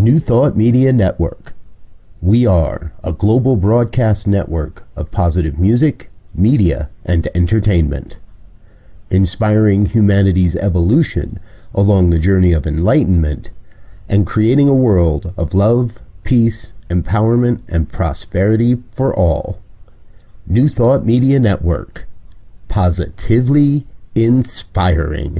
New Thought Media Network. We are a global broadcast network of positive music, media, and entertainment, inspiring humanity's evolution along the journey of enlightenment and creating a world of love, peace, empowerment, and prosperity for all. New Thought Media Network. Positively inspiring.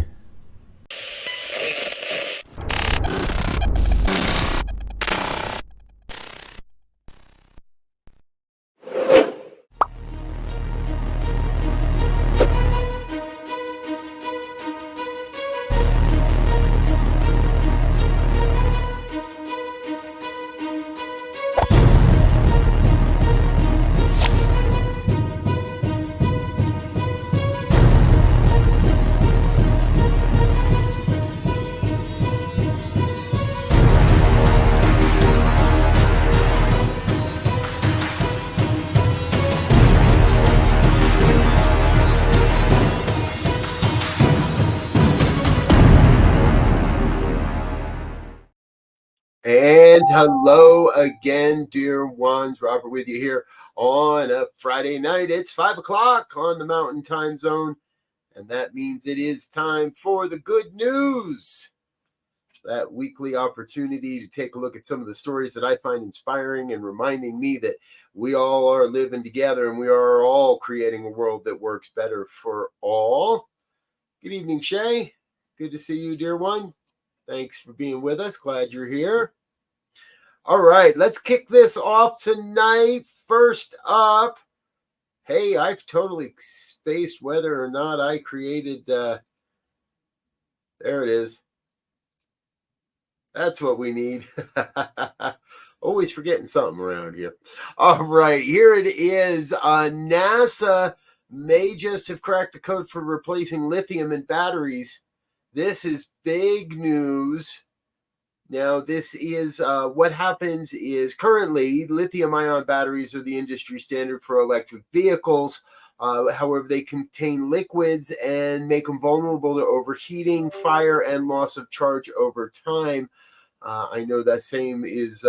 And hello again, dear ones. Robert with you here on a Friday night. It's 5 o'clock on the Mountain Time Zone, and that means it is time for the good news. That weekly opportunity to take a look at some of the stories that I find inspiring and reminding me that we all are living together and we are all creating a world that works better for all. Good evening, Shay. Good to see you, dear one. Thanks for being with us. Glad you're here. All right, let's kick this off tonight. First up, hey, I've totally spaced whether or not I created, there it is. That's what we need. Always forgetting something around here. All right, here it is. NASA may just have cracked the code for replacing lithium in batteries. This is big news. Now, this is what happens is currently lithium-ion batteries are the industry standard for electric vehicles. However, they contain liquids and make them vulnerable to overheating, fire, and loss of charge over time. I know that same is,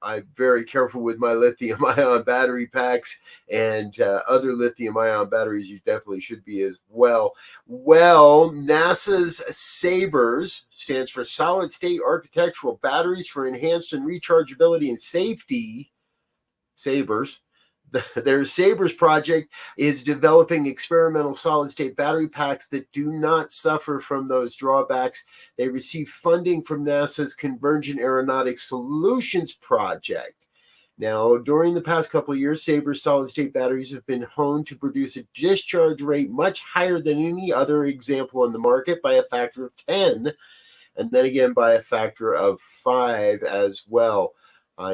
I'm very careful with my lithium-ion battery packs, and other lithium-ion batteries you definitely should be as well. Well, NASA's SABRES stands for Solid State Architectural Batteries for Enhanced and Rechargeability and Safety. SABRES. Their SABRES project is developing experimental solid-state battery packs that do not suffer from those drawbacks. They receive funding from NASA's Convergent Aeronautics Solutions project. Now, during the past couple of years, SABRES solid-state batteries have been honed to produce a discharge rate much higher than any other example on the market by a factor of 10, and then again by a factor of 5 as well.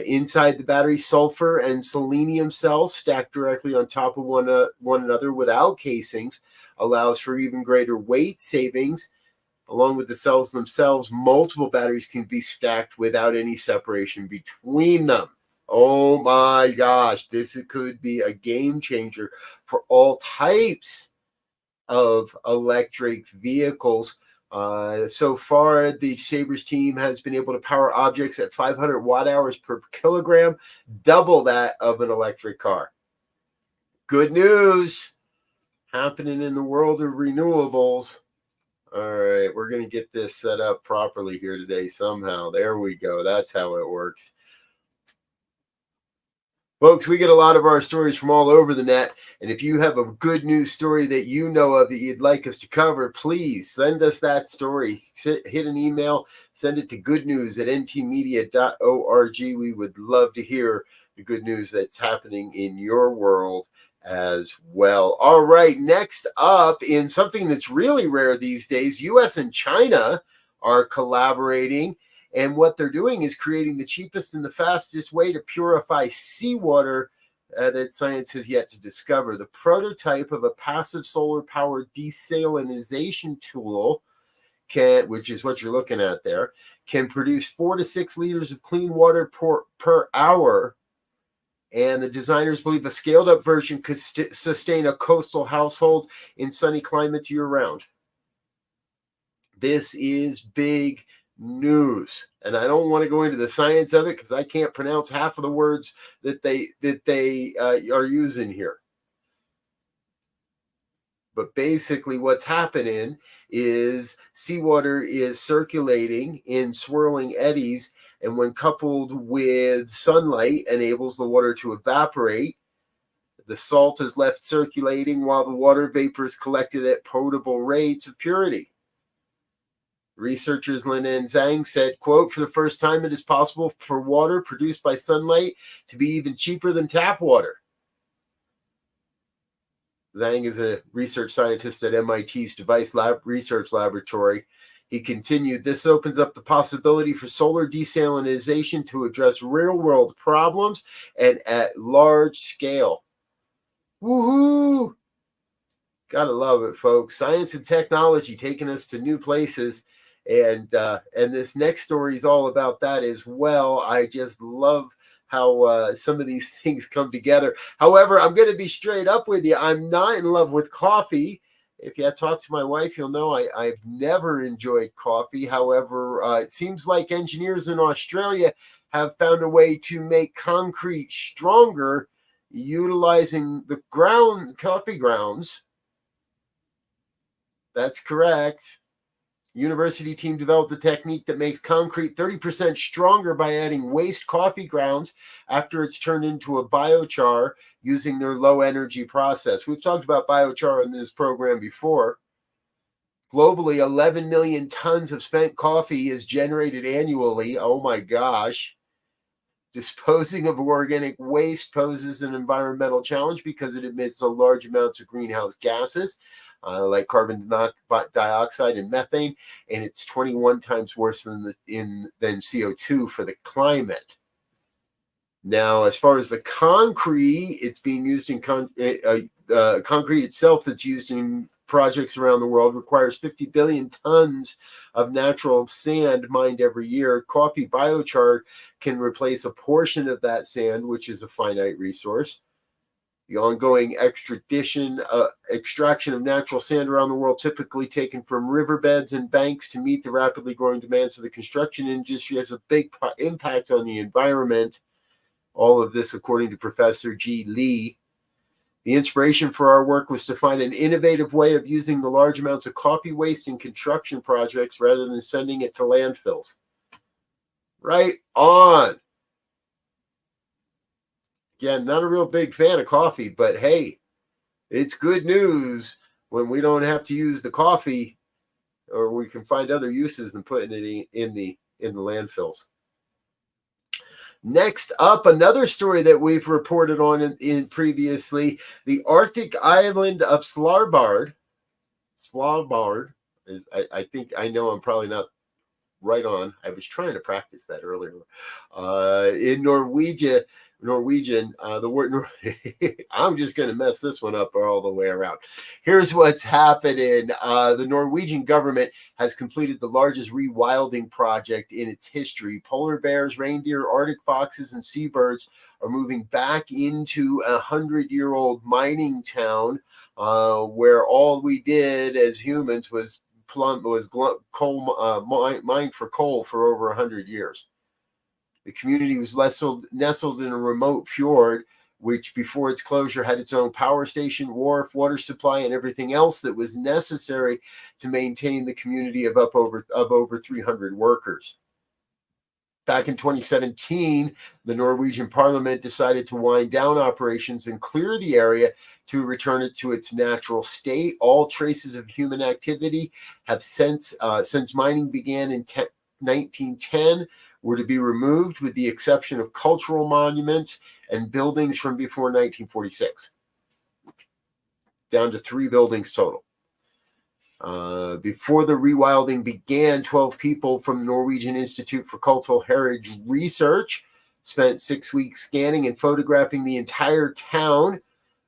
Inside the battery, sulfur and selenium cells stacked directly on top of one another without casings allows for even greater weight savings. Along with the cells themselves, multiple batteries can be stacked without any separation between them. Oh my gosh, this could be a game changer for all types of electric vehicles. So far, the SABRES team has been able to power objects at 500 watt-hours per kilogram, double that of an electric car. Good news happening in the world of renewables. All right, we're going to get this set up properly here today somehow. There we go. That's how it works. Folks, we get a lot of our stories from all over the net, and if you have a good news story that you know of that you'd like us to cover, please send us that story. Hit an email, send it to goodnews@ntmedia.org. We would love to hear the good news that's happening in your world as well. All right, next up, in something that's really rare these days, U.S. and China are collaborating. And what they're doing is creating the cheapest and the fastest way to purify seawater that science has yet to discover. The prototype of a passive solar-powered desalinization tool, which is what you're looking at there, can produce 4 to 6 liters of clean water per hour. And the designers believe a scaled-up version could sustain a coastal household in sunny climates year-round. This is big news. And I don't want to go into the science of it because I can't pronounce half of the words that they are using here. But basically what's happening is seawater is circulating in swirling eddies, and when coupled with sunlight enables the water to evaporate. The salt is left circulating while the water vapor is collected at potable rates of purity. Researchers Lin and Zhang said, quote, "For the first time, it is possible for water produced by sunlight to be even cheaper than tap water." Zhang is a research scientist at MIT's Device Research Laboratory. He continued, "This opens up the possibility for solar desalination to address real-world problems and at large scale." Woohoo! Gotta love it, folks. Science and technology taking us to new places. And this next story is all about that as well. I just love how some of these things come together. However, I'm going to be straight up with you. I'm not in love with coffee. If you talk to my wife, you'll know I've never enjoyed coffee. However, it seems like engineers in Australia have found a way to make concrete stronger utilizing the coffee grounds. That's correct. University team developed a technique that makes concrete 30% stronger by adding waste coffee grounds after it's turned into a biochar using their low energy process. We've talked about biochar in this program before. Globally, 11 million tons of spent coffee is generated annually. Oh my gosh. Disposing of organic waste poses an environmental challenge because it emits large amounts of greenhouse gases, like carbon dioxide and methane, and it's 21 times worse than CO2 for the climate. Now, as far as the concrete, it's being used in concrete itself that's used in projects around the world requires 50 billion tons of natural sand mined every year. Coffee biochar can replace a portion of that sand, which is a finite resource. The ongoing extraction of natural sand around the world, typically taken from riverbeds and banks to meet the rapidly growing demands of the construction industry, has a big impact on the environment. All of this, according to Professor G. Lee. The inspiration for our work was to find an innovative way of using the large amounts of coffee waste in construction projects rather than sending it to landfills. Right on. Again, not a real big fan of coffee, but hey, it's good news when we don't have to use the coffee, or we can find other uses than putting it in the landfills. Next up, another story that we've reported on in previously, the Arctic island of Svalbard. I think I know I'm probably not right on. I was trying to practice that earlier. In Norwegian, the word I'm just going to mess this one up all the way around. Here's what's happening. The Norwegian government has completed the largest rewilding project in its history. Polar bears, reindeer, Arctic foxes, and seabirds are moving back into a 100-year-old mining town where all we did as humans was mined for coal for over 100 years. The community was nestled in a remote fjord, which before its closure had its own power station, wharf, water supply, and everything else that was necessary to maintain the community of over 300 workers. Back in 2017, the Norwegian parliament decided to wind down operations and clear the area to return it to its natural state. All traces of human activity have since mining began in 1910, were to be removed with the exception of cultural monuments and buildings from before 1946. Down to 3 buildings total. Before the rewilding began, 12 people from the Norwegian Institute for Cultural Heritage Research spent 6 weeks scanning and photographing the entire town.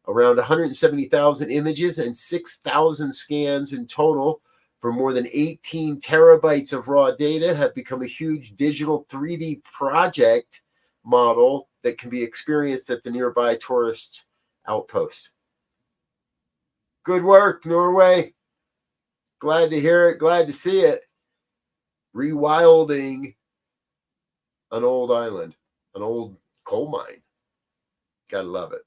Around 170,000 images and 6,000 scans in total for more than 18 terabytes of raw data have become a huge digital 3D project model that can be experienced at the nearby tourist outpost. Good work, Norway. Glad to hear it. Glad to see it. rewilding an old island, an old coal mine. Gotta love it.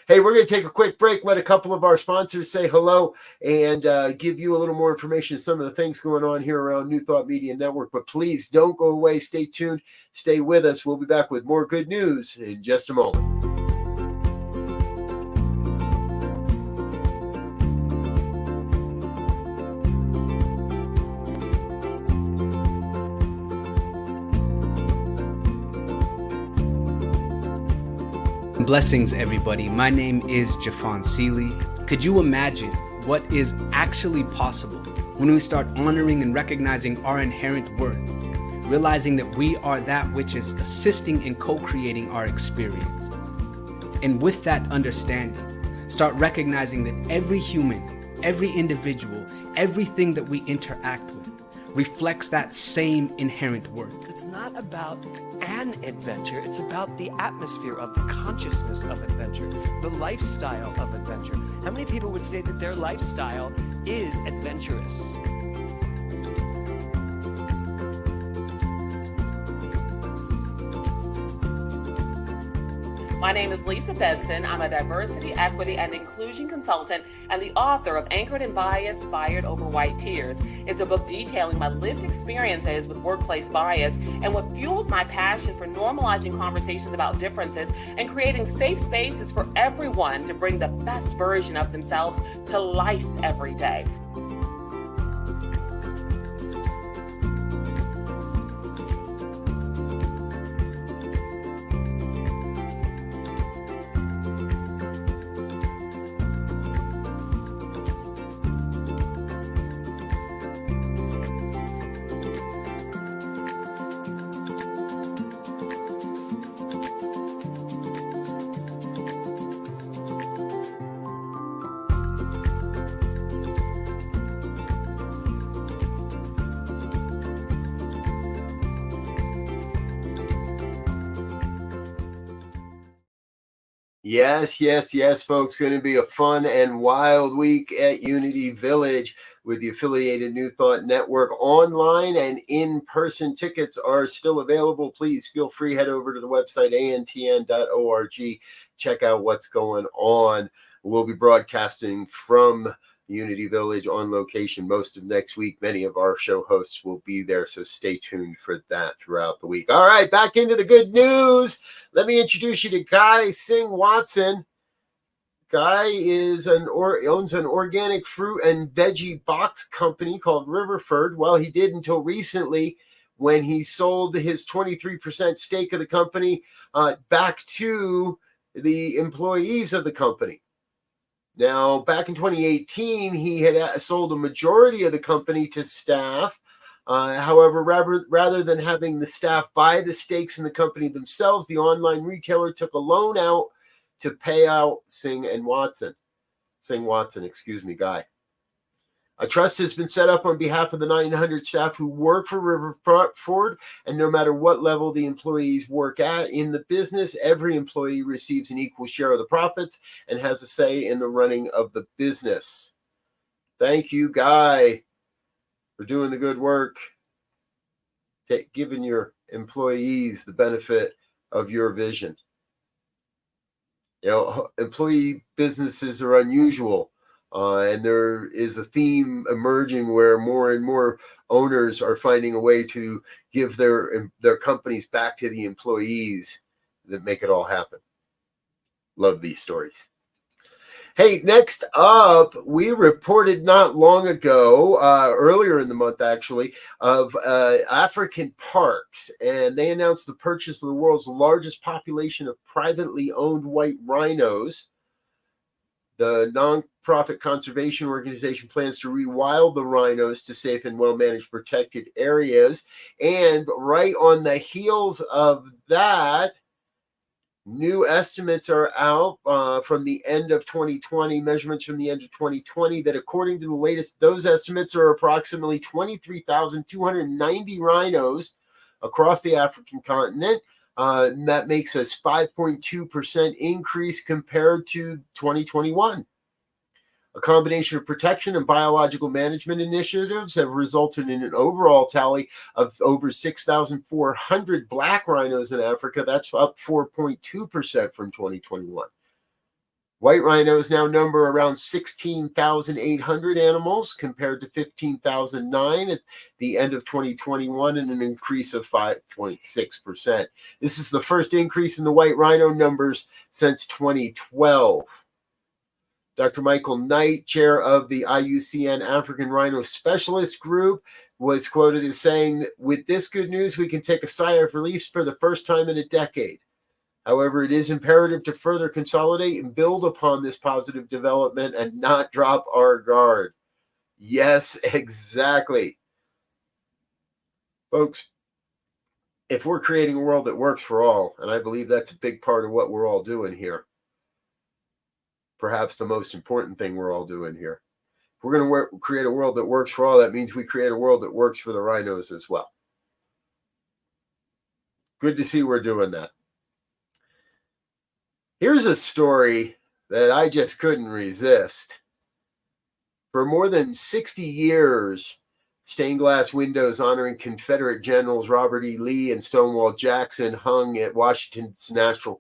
Hey, we're going to take a quick break, let a couple of our sponsors say hello, and give you a little more information on some of the things going on here around New Thought Media Network. But please don't go away. Stay tuned. Stay with us. We'll be back with more good news in just a moment. Blessings, everybody. My name is Jafon Seeley. Could you imagine what is actually possible when we start honoring and recognizing our inherent worth, realizing that we are that which is assisting and co-creating our experience? And with that understanding, start recognizing that every human, every individual, everything that we interact with reflects that same inherent worth. It's not about an adventure, it's about the atmosphere of the consciousness of adventure, the lifestyle of adventure. How many people would say that their lifestyle is adventurous? My name is Lisa Benson. I'm a diversity, equity, and inclusion consultant and the author of Anchored in Bias, Fired Over White Tears. It's a book detailing my lived experiences with workplace bias and what fueled my passion for normalizing conversations about differences and creating safe spaces for everyone to bring the best version of themselves to life every day. Yes, folks. Going to be a fun and wild week at Unity Village with the affiliated New Thought Network. Online and in-person tickets are still available. Please feel free, head over to the website, antn.org. Check out what's going on. We'll be broadcasting from Unity Village on location most of next week. Many of our show hosts will be there, so stay tuned for that throughout the week. All right, back into the good news. Let me introduce you to Guy Singh Watson. Guy owns an organic fruit and veggie box company called Riverford. Well, he did until recently when he sold his 23% stake of the company back to the employees of the company. Now, back in 2018, he had sold a majority of the company to staff. However, rather than having the staff buy the stakes in the company themselves, the online retailer took a loan out to pay out Guy. A trust has been set up on behalf of the 900 staff who work for Riverford, and no matter what level the employees work at in the business, every employee receives an equal share of the profits and has a say in the running of the business. Thank you, Guy, for doing the good work, giving your employees the benefit of your vision. You know, employee businesses are unusual. And there is a theme emerging where more and more owners are finding a way to give their companies back to the employees that make it all happen. Love these stories. Hey, next up, we reported not long ago, earlier in the month actually, of African parks, and they announced the purchase of the world's largest population of privately owned white rhinos. The nonprofit conservation organization plans to rewild the rhinos to safe and well-managed protected areas. And right on the heels of that, new estimates are out from the end of 2020, measurements from the end of 2020, that according to the latest, those estimates are approximately 23,290 rhinos across the African continent. And that makes us 5.2% increase compared to 2021. A combination of protection and biological management initiatives have resulted in an overall tally of over 6,400 black rhinos in Africa. That's up 4.2% from 2021. White rhinos now number around 16,800 animals compared to 15,009 at the end of 2021, and an increase of 5.6%. This is the first increase in the white rhino numbers since 2012. Dr. Michael Knight, chair of the IUCN African Rhino Specialist Group, was quoted as saying, "With this good news, we can take a sigh of relief for the first time in a decade. However, it is imperative to further consolidate and build upon this positive development and not drop our guard." Yes, exactly. Folks, if we're creating a world that works for all, and I believe that's a big part of what we're all doing here, perhaps the most important thing we're all doing here. If we're going to create a world that works for all, that means we create a world that works for the rhinos as well. Good to see we're doing that. Here's a story that I just couldn't resist. For more than 60 years, stained glass windows honoring Confederate generals Robert E. Lee and Stonewall Jackson hung at Washington's National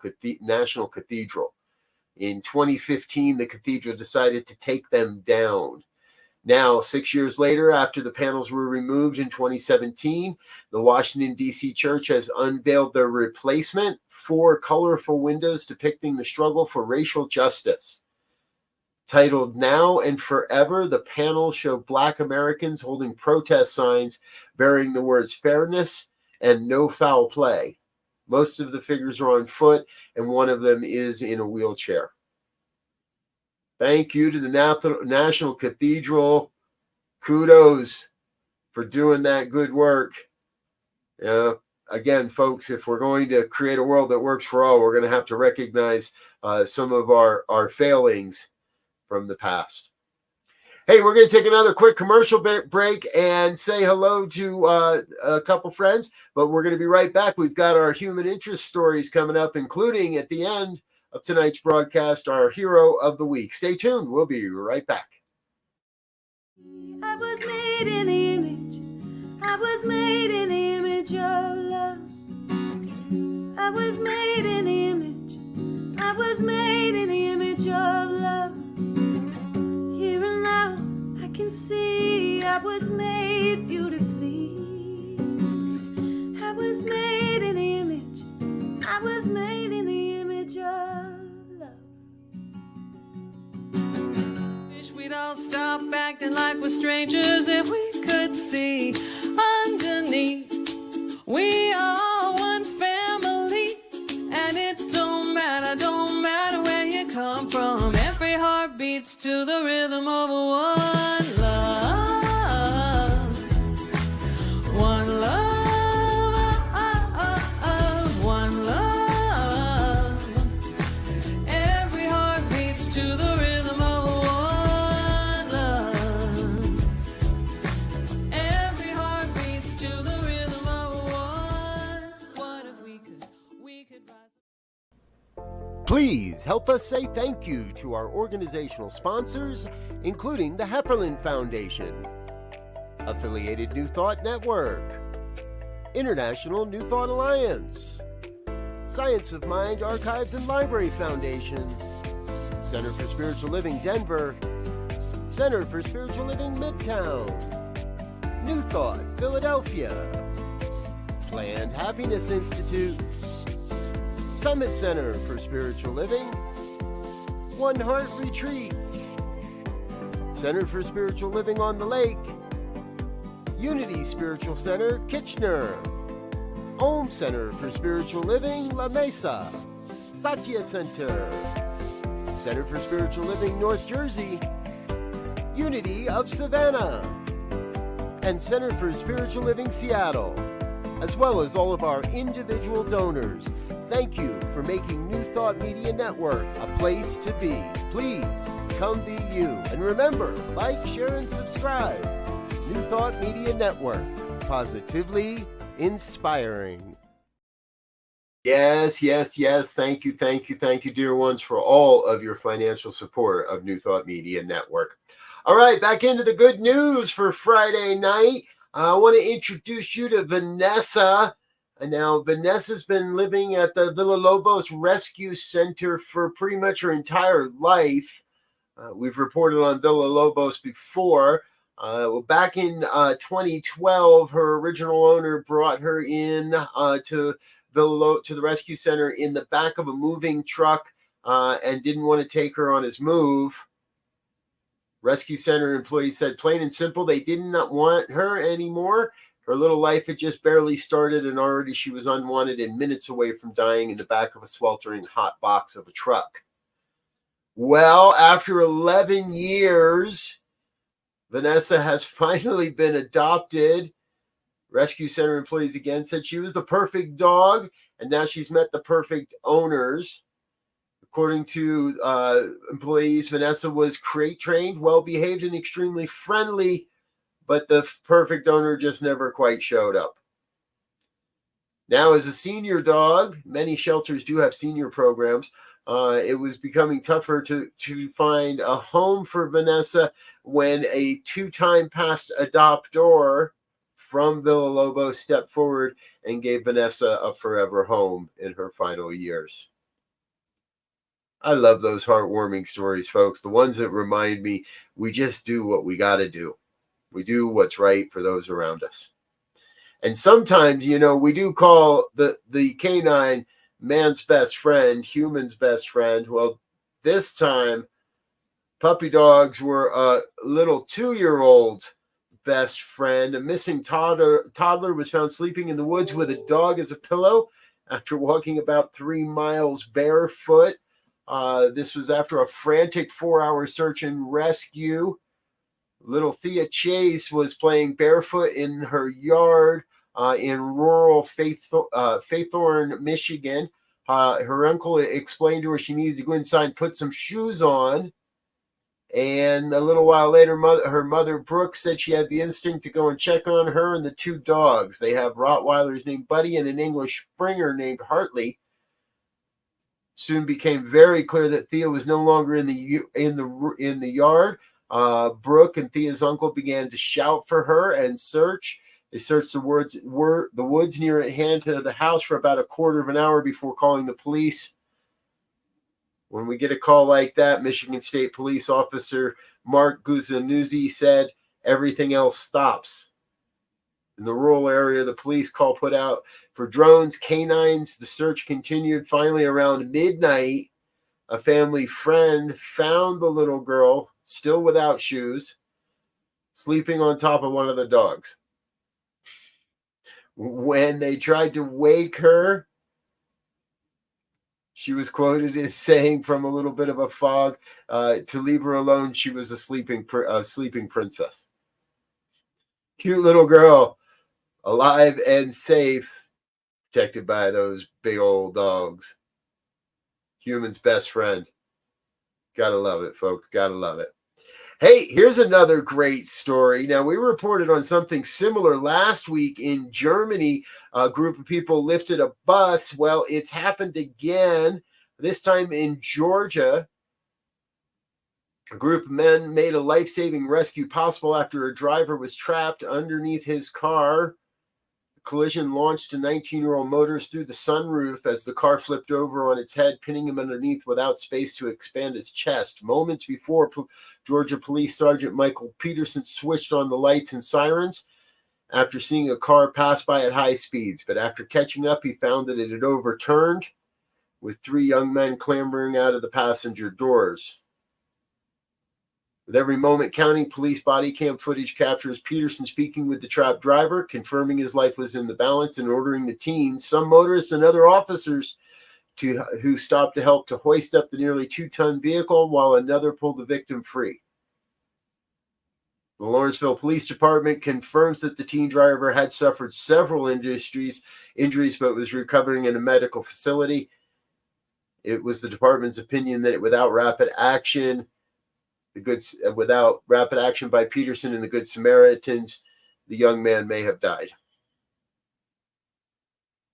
Cathedral. In 2015, the cathedral decided to take them down. Now, 6 years later, after the panels were removed in 2017, the Washington, D.C. church has unveiled their replacement, 4 colorful windows depicting the struggle for racial justice. Titled "Now and Forever," the panels show Black Americans holding protest signs bearing the words "fairness" and "no foul play." Most of the figures are on foot, and one of them is in a wheelchair. Thank you to the National Cathedral. Kudos for doing that good work. Again, folks, if we're going to create a world that works for all, we're going to have to recognize some of our failings from the past. Hey, we're going to take another quick commercial break and say hello to a couple friends, but we're going to be right back. We've got our human interest stories coming up, including at the end of tonight's broadcast, our hero of the week. Stay tuned. We'll be right back. I was made in the image. I was made in the image of love. I was made in the image. I was made in the image of love. Here and now I can see I was made beautifully. I was made in the image. I was made in the image of love. Wish we'd all stop acting like we're strangers if we could see underneath. We are one family, and it don't matter where you come from. Every heart beats to the rhythm of one love, one love, one love. Every heart beats to the rhythm of one love. Every heart beats to the rhythm of one. What if we could rise? Please help us say thank you to our organizational sponsors, including the Hepperlin Foundation, Affiliated New Thought Network, International New Thought Alliance, Science of Mind Archives and Library Foundation, Center for Spiritual Living Denver, Center for Spiritual Living Midtown, New Thought Philadelphia, Planned Happiness Institute, Summit Center for Spiritual Living, One Heart Retreats, Center for Spiritual Living on the Lake, Unity Spiritual Center, Kitchener, Om Center for Spiritual Living, La Mesa, Satya Center, Center for Spiritual Living, North Jersey, Unity of Savannah, and Center for Spiritual Living, Seattle, as well as all of our individual donors. Thank you for making New Thought Media Network a place to be. Please come be you. And remember, like, share, and subscribe. New Thought Media Network, positively inspiring. Yes, yes, yes. Thank you, thank you, thank you, dear ones, for all of your financial support of New Thought Media Network. All right, back into the good news for Friday night. I want to introduce you to Vanessa. And now, Vanessa's been living at the Villalobos Rescue Center for pretty much her entire life. We've reported on Villalobos before. Back in 2012, her original owner brought her in to the rescue center in the back of a moving truck and didn't want to take her on his move. Rescue center employees said plain and simple they did not want her anymore. Her little life had just barely started and already she was unwanted and minutes away from dying in the back of a sweltering hot box of a truck. Well, after 11 years, Vanessa has finally been adopted. Rescue center employees again said she was the perfect dog, and now she's met the perfect owners. According to employees, Vanessa was crate trained, well behaved, and extremely friendly, but the perfect owner just never quite showed up. Now, as a senior dog, many shelters do have senior programs. It was becoming tougher to find a home for Vanessa when a two-time past adoptor from Villalobos stepped forward and gave Vanessa a forever home in her final years. I love those heartwarming stories, folks. The ones that remind me we just do what we got to do. We do what's right for those around us. And sometimes, we do call the canine man's best friend, human's best friend. Well, this time, puppy dogs were a little 2-year-old's best friend. A missing toddler was found sleeping in the woods with a dog as a pillow after walking about 3 miles barefoot. This was after a frantic 4-hour search and rescue. Little Thea Chase was playing barefoot in her yard in rural Faithorn, Michigan. Her uncle explained to her she needed to go inside and put some shoes on. And a little while later, her mother, Brooke, said she had the instinct to go and check on her and the 2 dogs. They have Rottweilers named Buddy and an English Springer named Hartley. Soon became very clear that Thea was no longer in the yard. Brooke and Thea's uncle began to shout for her and search. They searched the woods near at hand to the house for about a quarter of an hour before calling the police. When we get a call like that, Michigan State Police Officer Mark Guzanuzzi said everything else stops. In the rural area, the police call put out for drones, canines. The search continued. Finally, around midnight, a family friend found the little girl, still without shoes, sleeping on top of one of the dogs. When they tried to wake her, she was quoted as saying from a little bit of a fog, to leave her alone, she was a sleeping princess. Cute little girl, alive and safe, protected by those big old dogs. Human's best friend. Gotta love it, folks. Gotta love it. Hey, here's another great story. Now, we reported on something similar last week in Germany. A group of people lifted a bus. Well, it's happened again, this time in Georgia. A group of men made a life-saving rescue possible after a driver was trapped underneath his car. The collision launched a 19-year-old motorist through the sunroof as the car flipped over on its head, pinning him underneath without space to expand his chest. Moments before, Georgia Police Sergeant Michael Peterson switched on the lights and sirens after seeing a car pass by at high speeds. But after catching up, he found that it had overturned, with 3 young men clambering out of the passenger doors. With every moment counting, police body cam footage captures Peterson speaking with the trapped driver, confirming his life was in the balance and ordering the teens, some motorists and other officers who stopped to help to hoist up the nearly 2-ton vehicle while another pulled the victim free. The Lawrenceville Police Department confirms that the teen driver had suffered several injuries but was recovering in a medical facility. It was the department's opinion that without rapid action by Peterson and the Good Samaritans, the young man may have died.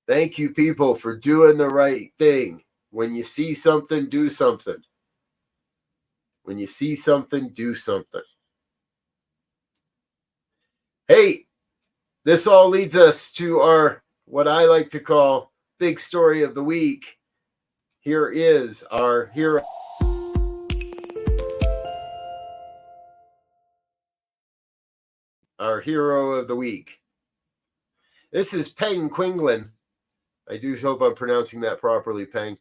Thank you, people, for doing the right thing. When you see something, do something. When you see something, do something. Hey, this all leads us to our, what I like to call, big story of the week. Here is our hero. Our hero of the week. This is Peng Quinlan. I do hope I'm pronouncing that properly, Peng.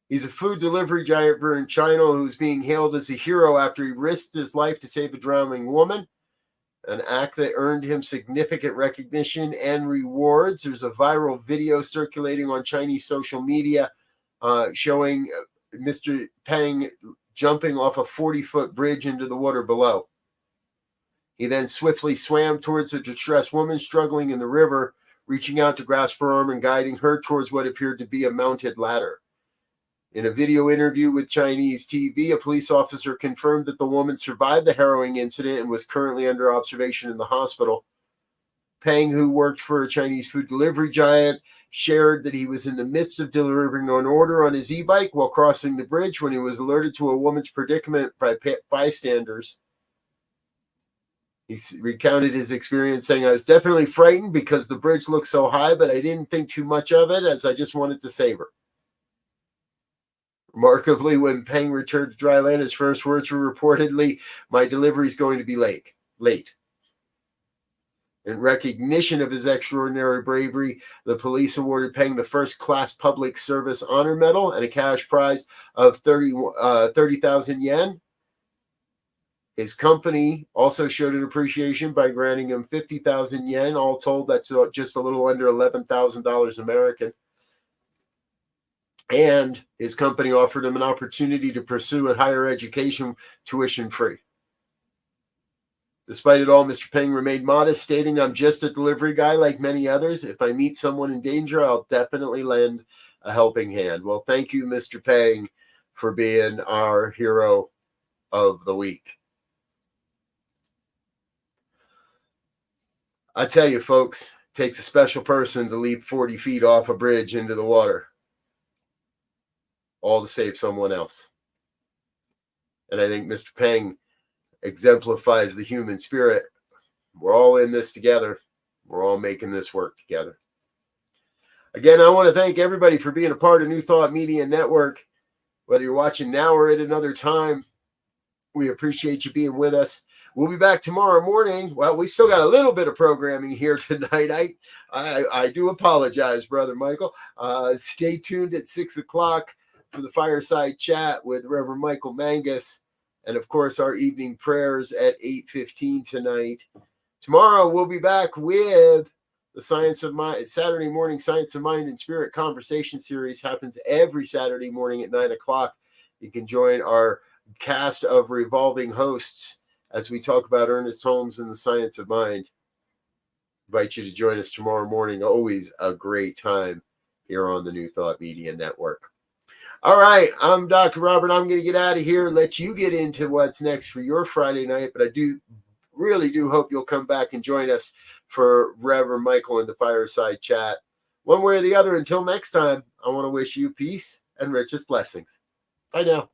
He's a food delivery giant in China who's being hailed as a hero after he risked his life to save a drowning woman, an act that earned him significant recognition and rewards. There's a viral video circulating on Chinese social media showing Mr. Peng jumping off a 40-foot bridge into the water below. He then swiftly swam towards a distressed woman struggling in the river, reaching out to grasp her arm and guiding her towards what appeared to be a mounted ladder. In a video interview with Chinese TV, a police officer confirmed that the woman survived the harrowing incident and was currently under observation in the hospital. Peng, who worked for a Chinese food delivery giant, shared that he was in the midst of delivering an order on his e-bike while crossing the bridge when he was alerted to a woman's predicament by bystanders. He recounted his experience, saying, "I was definitely frightened because the bridge looked so high, but I didn't think too much of it as I just wanted to save her." Remarkably, when Peng returned to dry land, his first words were reportedly, "My delivery is going to be late." In recognition of his extraordinary bravery, the police awarded Peng the first-class public service honor medal and a cash prize of 30,000 yen. His company also showed an appreciation by granting him 50,000 yen. All told, that's just a little under $11,000 American. And his company offered him an opportunity to pursue a higher education tuition free. Despite it all, Mr. Peng remained modest, stating, "I'm just a delivery guy like many others. If I meet someone in danger, I'll definitely lend a helping hand." Well, thank you, Mr. Peng, for being our hero of the week. I tell you, folks, it takes a special person to leap 40 feet off a bridge into the water, all to save someone else. And I think Mr. Peng exemplifies the human spirit. We're all in this together. We're all making this work together. Again, I want to thank everybody for being a part of New Thought Media Network. Whether you're watching now or at another time, we appreciate you being with us. We'll be back tomorrow morning. Well, we still got a little bit of programming here tonight. I do apologize, Brother Michael. Stay tuned at 6 o'clock for the fireside chat with Reverend Michael Mangus. And, of course, our evening prayers at 8:15 tonight. Tomorrow, we'll be back with the Science of Mind. Saturday morning Science of Mind and Spirit conversation series happens every Saturday morning at 9 o'clock. You can join our cast of revolving hosts as we talk about Ernest Holmes and the Science of Mind. I invite you to join us tomorrow morning. Always a great time here on the New Thought Media Network. All right, I'm Dr. Robert. I'm going to get out of here, let you get into what's next for your Friday night, but I really do hope you'll come back and join us for Reverend Michael and the fireside chat. One way or the other, until next time, I want to wish you peace and richest blessings. Bye now.